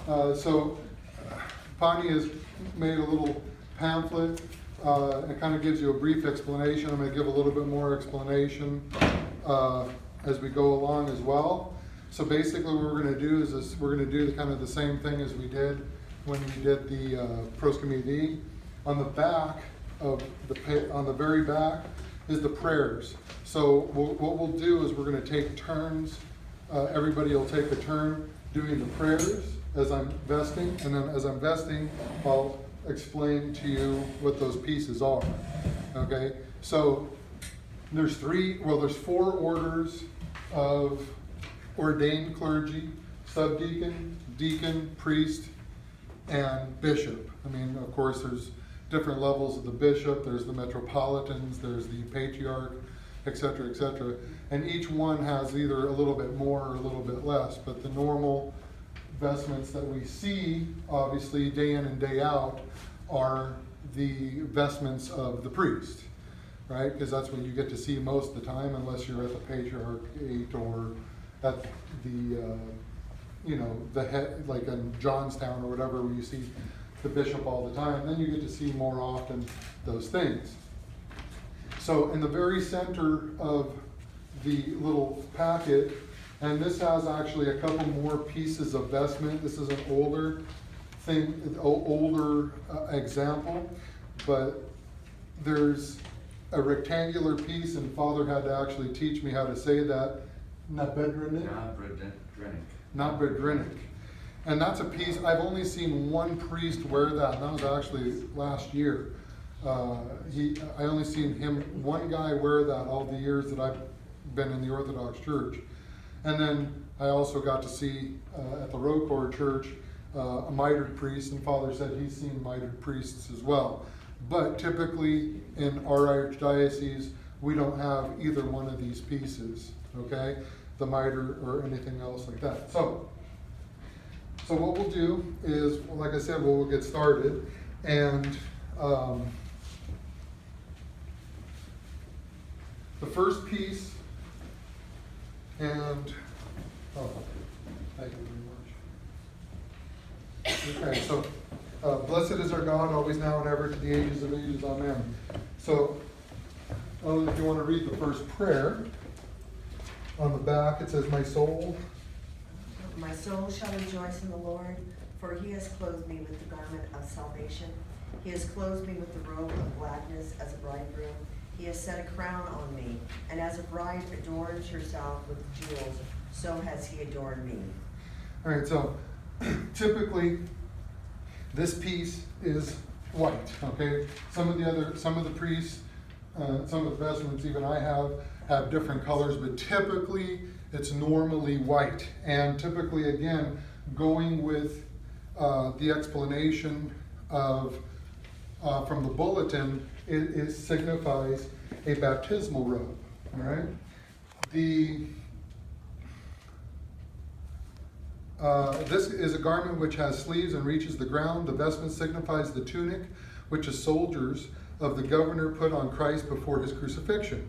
So Pani has made a little pamphlet. It kind of gives you a brief explanation. I'm going to give a little bit more explanation as we go along as well. So basically what we're going to do is we're going to do kind of the same thing as we did when we did the proscomidi. On the back of on the very back is the prayers. So what we'll do is we're going to take turns. Everybody will take a turn doing the prayers as I'm vesting, and then as I'm vesting, I'll explain to you what those pieces are. Okay, so there's four orders of ordained clergy: subdeacon, deacon, priest, and bishop. I mean, of course, there's different levels of the bishop. There's the metropolitans, there's the patriarch, etc., etc. And each one has either a little bit more or a little bit less, but the normal vestments that we see, obviously, day in and day out, are the vestments of the priest, right? Because that's what you get to see most of the time, unless you're at the patriarchate or at the, the head, like in Johnstown or whatever, where you see the bishop all the time. Then you get to see more often those things. So in the very center of the little packet, and this has actually a couple more pieces of vestment. This is an older thing, example, but there's a rectangular piece, and Father had to actually teach me how to say that. Nabedrenik. And that's a piece, I've only seen one priest wear that, and that was actually last year. I only seen one guy wear that all the years that I've been in the Orthodox Church. And then I also got to see at the Rocor Church a mitred priest, and Father said he's seen mitred priests as well. But typically in our archdiocese, we don't have either one of these pieces, okay? The mitre or anything else like that. So what we'll do is, like I said, we'll get started. And the first piece, and thank you very much. Okay, so blessed is our God, always now and ever, to the ages of ages. Amen. So if you want to read the first prayer, on the back it says, My soul shall rejoice in the Lord, for he has clothed me with the garment of salvation. He has clothed me with the robe of gladness as a bridegroom. He has set a crown on me, and as a bride adorns herself with jewels, so has he adorned me. All right, so typically this piece is white, okay? Some of the priests, some of the vestments even I have different colors, but typically it's normally white. And typically, again, going with the explanation of from the bulletin, it signifies a baptismal robe, all right? This is a garment which has sleeves and reaches the ground. The vestment signifies the tunic which the soldiers of the governor put on Christ before his crucifixion.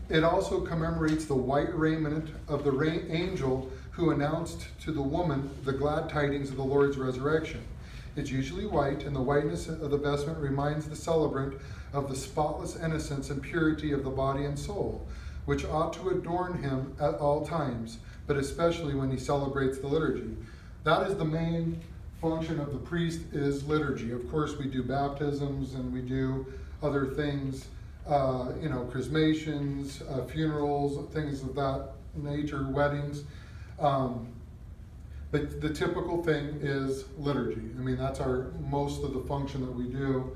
It also commemorates the white raiment of the angel who announced to the woman the glad tidings of the Lord's resurrection. It's usually white, and the whiteness of the vestment reminds the celebrant of the spotless innocence and purity of the body and soul, which ought to adorn him at all times, but especially when he celebrates the liturgy. That is the main function of the priest, is liturgy. Of course, we do baptisms and we do other things, chrismations, funerals, things of that nature, weddings. But the typical thing is liturgy. I mean, that's most of the function that we do.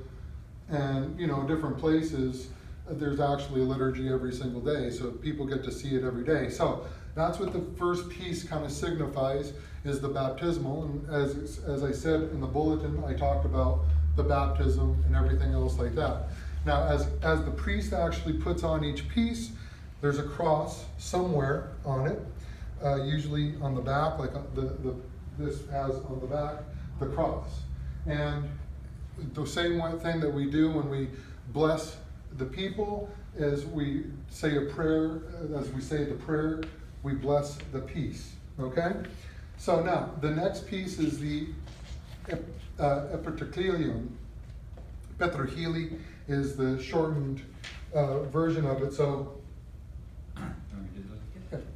And, different places, there's actually a liturgy every single day, so people get to see it every day. So that's what the first piece kind of signifies, is the baptismal. And as I said in the bulletin, I talked about the baptism and everything else like that. Now, as the priest actually puts on each piece, there's a cross somewhere on it, usually on the back, like this has on the back the cross. And the same thing that we do when we bless the people is we say a prayer. As we say the prayer, we bless the piece. Okay? So now, the next piece is the Epitrachelion. Petrochili is the shortened version of it. So,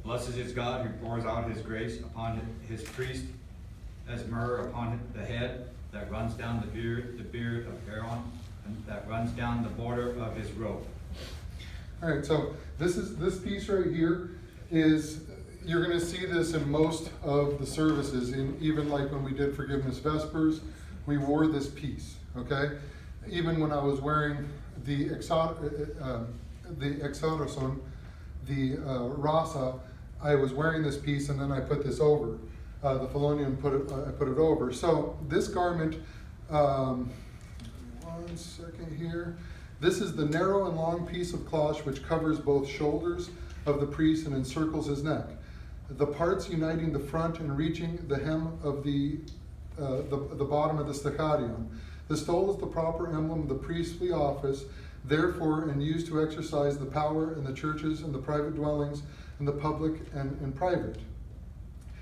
blessed is God who pours out his grace upon his priest as myrrh upon the head, that runs down the beard of Aaron, and that runs down the border of his robe. All right, so this piece right here is, you're going to see this in most of the services, even like when we did Forgiveness Vespers, we wore this piece, okay? Even when I was wearing the Exodoson, the Rasa, I was wearing this piece and then I put this over. The Phelonian I put it over. So this garment, one second here. This is the narrow and long piece of cloth which covers both shoulders of the priest and encircles his neck. The parts uniting the front and reaching the hem of the bottom of the staccato. The stole is the proper emblem of the priestly office, therefore, and used to exercise the power in the churches and the private dwellings, in the public and in private.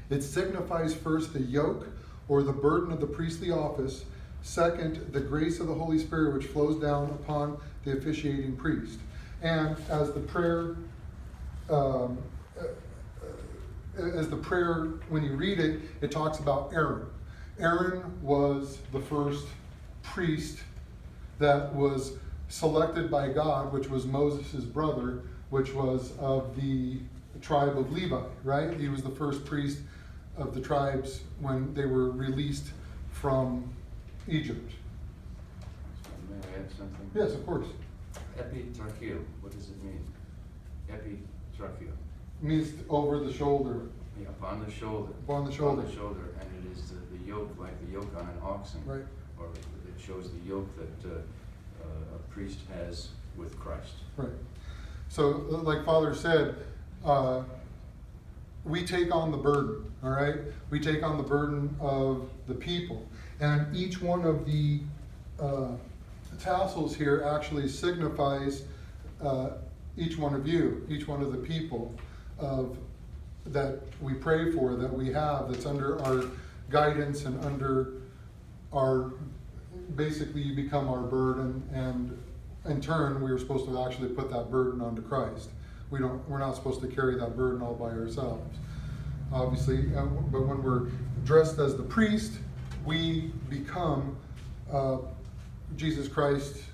It signifies first the yoke or the burden of the priestly office, second, the grace of the Holy Spirit which flows down upon the officiating priest. And as the prayer, when you read it, it talks about Aaron. Aaron was the first priest that was selected by God, which was Moses' brother, which was of the tribe of Levi, right? He was the first priest of the tribes when they were released from Egypt. May I add something? Yes, of course. Epitracheo, what does it mean? Epitracheo. It means over the shoulder. Yeah, upon the shoulder. Upon the shoulder. Upon the shoulder, and it is the yoke, like the yoke on an oxen. Right. Or it shows the yoke that a priest has with Christ. Right. So, like Father said, we take on the burden, all right? We take on the burden of the people. And each one of the tassels here actually signifies each one of you, each one of the people that we pray for, that we have, that's under our guidance and under our, basically you become our burden, and in turn we are supposed to actually put that burden onto Christ. We're not supposed to carry that burden all by ourselves, obviously. But when we're dressed as the priest, we become Jesus Christ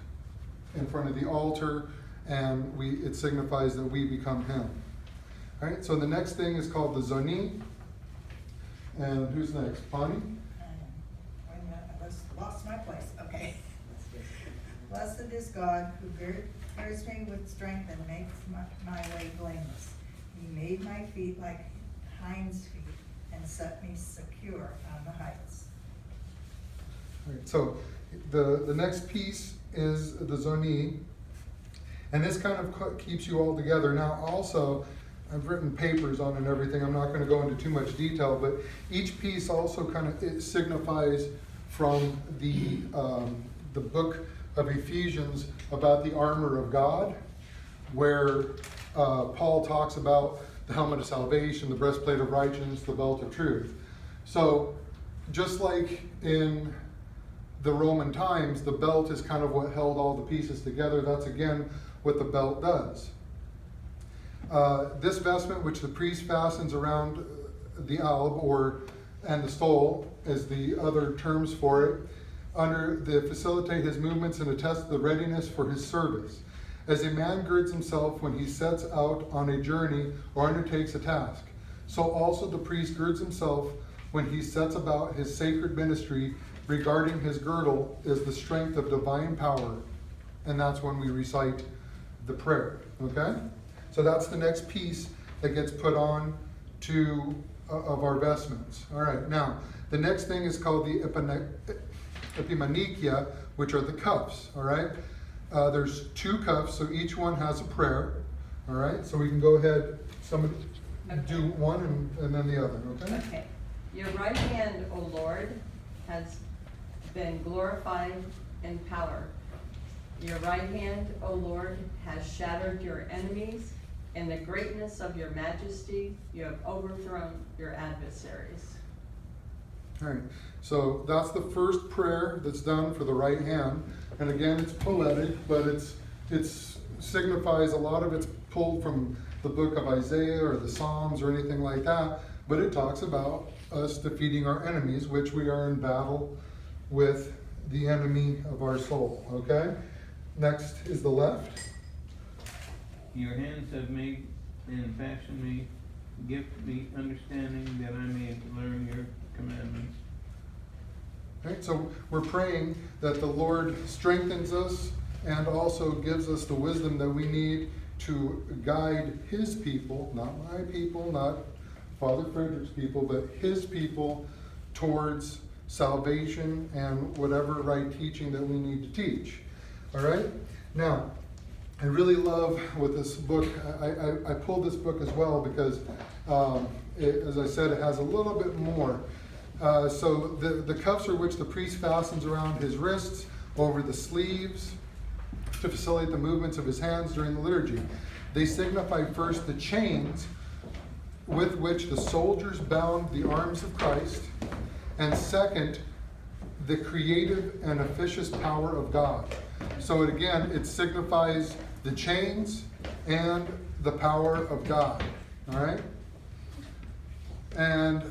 in front of the altar, and it signifies that we become Him. All right. So the next thing is called the Zoni, and who's next? Pani. Wait a minute, I lost my place. Okay. Blessed is God who girds me with strength and makes my way blameless. He made my feet like hinds' feet and set me secure on the heights. All right, so the next piece is the Zoni, and this kind of keeps you all together. Now also, I've written papers on it and everything. I'm not going to go into too much detail, but each piece also kind of it signifies from the book of Ephesians about the armor of God, where Paul talks about the helmet of salvation, the breastplate of righteousness, the belt of truth. So just like in the Roman times, the belt is kind of what held all the pieces together. That's again what the belt does. This vestment, which the priest fastens around the alb and the stole, is the other terms for it, facilitate his movements and attest the readiness for his service. As a man girds himself when he sets out on a journey or undertakes a task, so also the priest girds himself when he sets about his sacred ministry. Regarding his girdle is the strength of divine power, and that's when we recite the prayer, okay? So that's the next piece that gets put on of our vestments. All right, now, the next thing is called the epimanikia, which are the cuffs, all right? There's 2 cuffs, so each one has a prayer, all right? So we can go ahead, somebody do one and then the other, okay? Okay. Your right hand, O Lord, has been glorified in power. Your right hand, O Lord, has shattered your enemies. In the greatness of your majesty, you have overthrown your adversaries. All right, so that's the first prayer that's done for the right hand. And again, it's poetic, but it's signifies a lot of it's pulled from the book of Isaiah or the Psalms or anything like that. But it talks about us defeating our enemies, which we are in battle with the enemy of our soul. Okay? Next is the left. Your hands have made and fashioned me, gift me understanding that I may learn your commandments. Right? So we're praying that the Lord strengthens us and also gives us the wisdom that we need to guide His people, not my people, not Father Frederick's people, but His people towards salvation and whatever right teaching that we need to teach. All right? Now, I really love with this book, I pulled this book as well because, as I said, it has a little bit more. So the cuffs are which the priest fastens around his wrists, over the sleeves, to facilitate the movements of his hands during the liturgy. They signify first the chains with which the soldiers bound the arms of Christ, and second, the creative and officious power of God. So it signifies the chains and the power of God. All right? And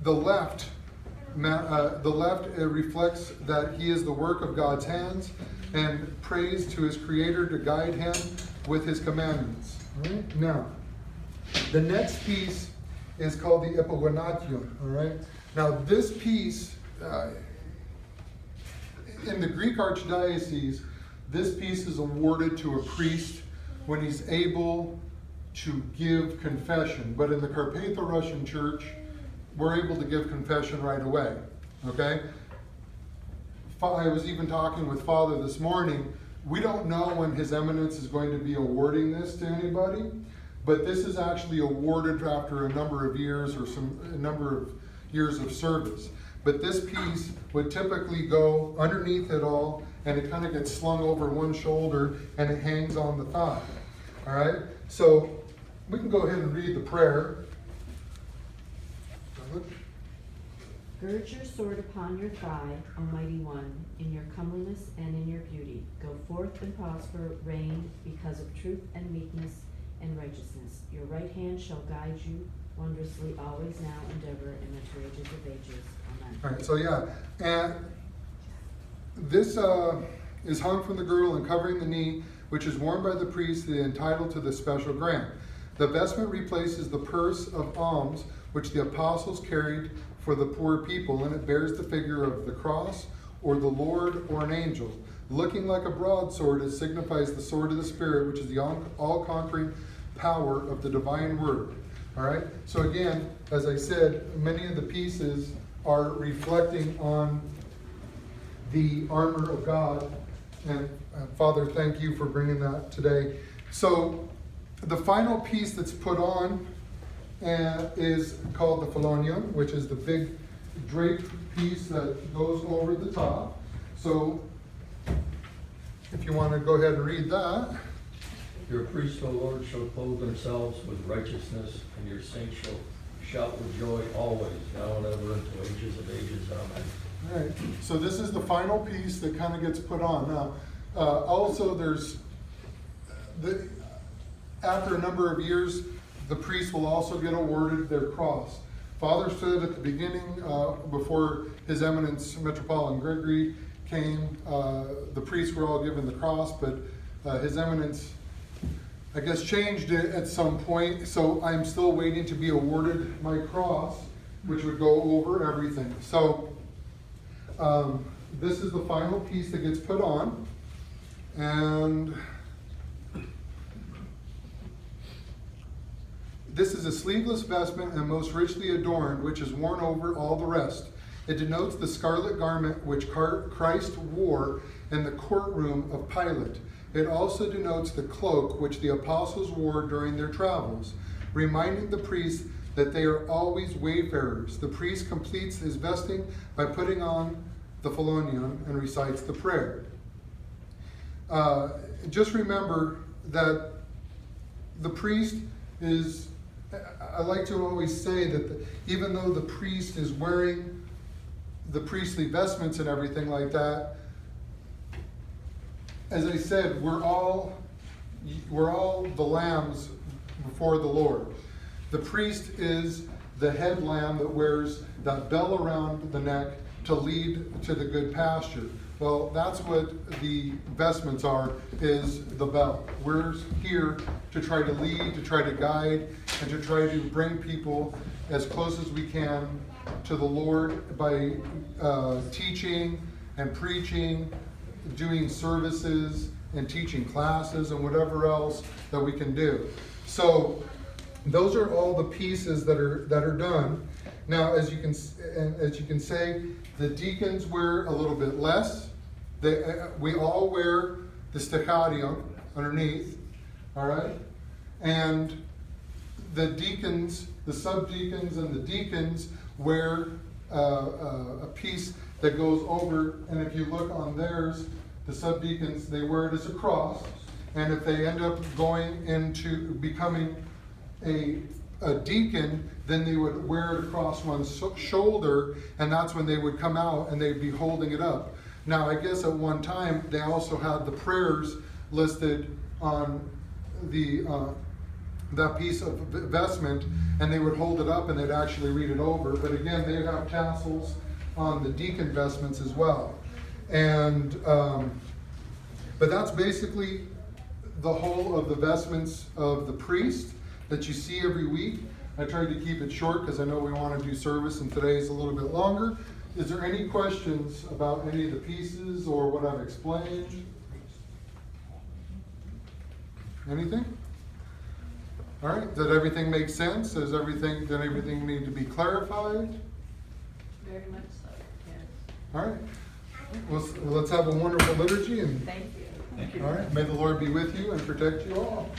the left it reflects that he is the work of God's hands, and prays to his Creator to guide him with his commandments. All right? Now, the next piece is called the epigonation. All right? Now, this piece, in the Greek Archdiocese, this piece is awarded to a priest when he's able to give confession. But in the Carpatho Russian Church, we're able to give confession right away. Okay? I was even talking with Father this morning. We don't know when His Eminence is going to be awarding this to anybody, but this is actually awarded after a number of years or a number of years of service. But this piece would typically go underneath it all, and it kind of gets slung over one shoulder, and it hangs on the thigh. All right? So we can go ahead and read the prayer. Gird your sword upon your thigh, Almighty One, in your comeliness and in your beauty. Go forth and prosper, reign, because of truth and meekness and righteousness. Your right hand shall guide you wondrously, always, now, and ever, in the ages of ages. Amen. All right, so and this is hung from the girdle and covering the knee, which is worn by the priest entitled to the special grant. The vestment replaces the purse of alms, which the apostles carried for the poor people, and it bears the figure of the cross, or the Lord, or an angel. Looking like a broadsword, it signifies the sword of the Spirit, which is the all-conquering power of the divine word. All right? So again, as I said, many of the pieces are reflecting on the armor of God. And Father, thank you for bringing that today. So the final piece that's put on is called the phalonion, which is the big drape piece that goes over the top. So if you want to go ahead and read that. Your priests, O Lord, shall clothe themselves with righteousness, and your saints shall shout with joy always, now and ever, until ages of ages. Amen. All right, so this is the final piece that kind of gets put on. Now, also there's, after a number of years, the priest will also get awarded their cross. Father said at the beginning, before His Eminence Metropolitan Gregory came, the priests were all given the cross, but His Eminence, I guess, changed it at some point, so I'm still waiting to be awarded my cross, which would go over everything. So this is the final piece that gets put on, and this is a sleeveless vestment and most richly adorned, which is worn over all the rest. It denotes the scarlet garment which Christ wore in the courtroom of Pilate. It also denotes the cloak which the apostles wore during their travels, reminding the priests that they are always wayfarers. The priest completes his vesting by putting on the phalonion and recites the prayer. Just remember that the priest is I like to always say that even though the priest is wearing the priestly vestments and everything like that, as I said, we're all the lambs before the Lord. The priest is the head lamb that wears that bell around the neck to lead to the good pasture. Well, that's what the vestments are, is the bell. We're here to try to lead, to try to guide, and to try to bring people as close as we can to the Lord by teaching and preaching, doing services and teaching classes and whatever else that we can do. So those are all the pieces that are done. Now, as you can say, the deacons wear a little bit less. We all wear the staccato underneath, all right? And the deacons, the subdeacons, and the deacons wear a piece that goes over, and if you look on theirs, the subdeacons, they wear it as a cross, and if they end up going into becoming a deacon, then they would wear it across one's shoulder, and that's when they would come out and they'd be holding it up. Now, I guess at one time, they also had the prayers listed on the that piece of vestment, and they would hold it up and they'd actually read it over. But again, they'd have tassels on the deacon vestments as well. And but that's basically the whole of the vestments of the priest that you see every week. I tried to keep it short because I know we want to do service, and today is a little bit longer. Is there any questions about any of the pieces or what I've explained? Anything? All right, did everything make sense? Did everything need to be clarified? Very much so, yes. All right, well, let's have a wonderful liturgy, and Thank you. Thank you. all right, may the Lord be with you and protect you all.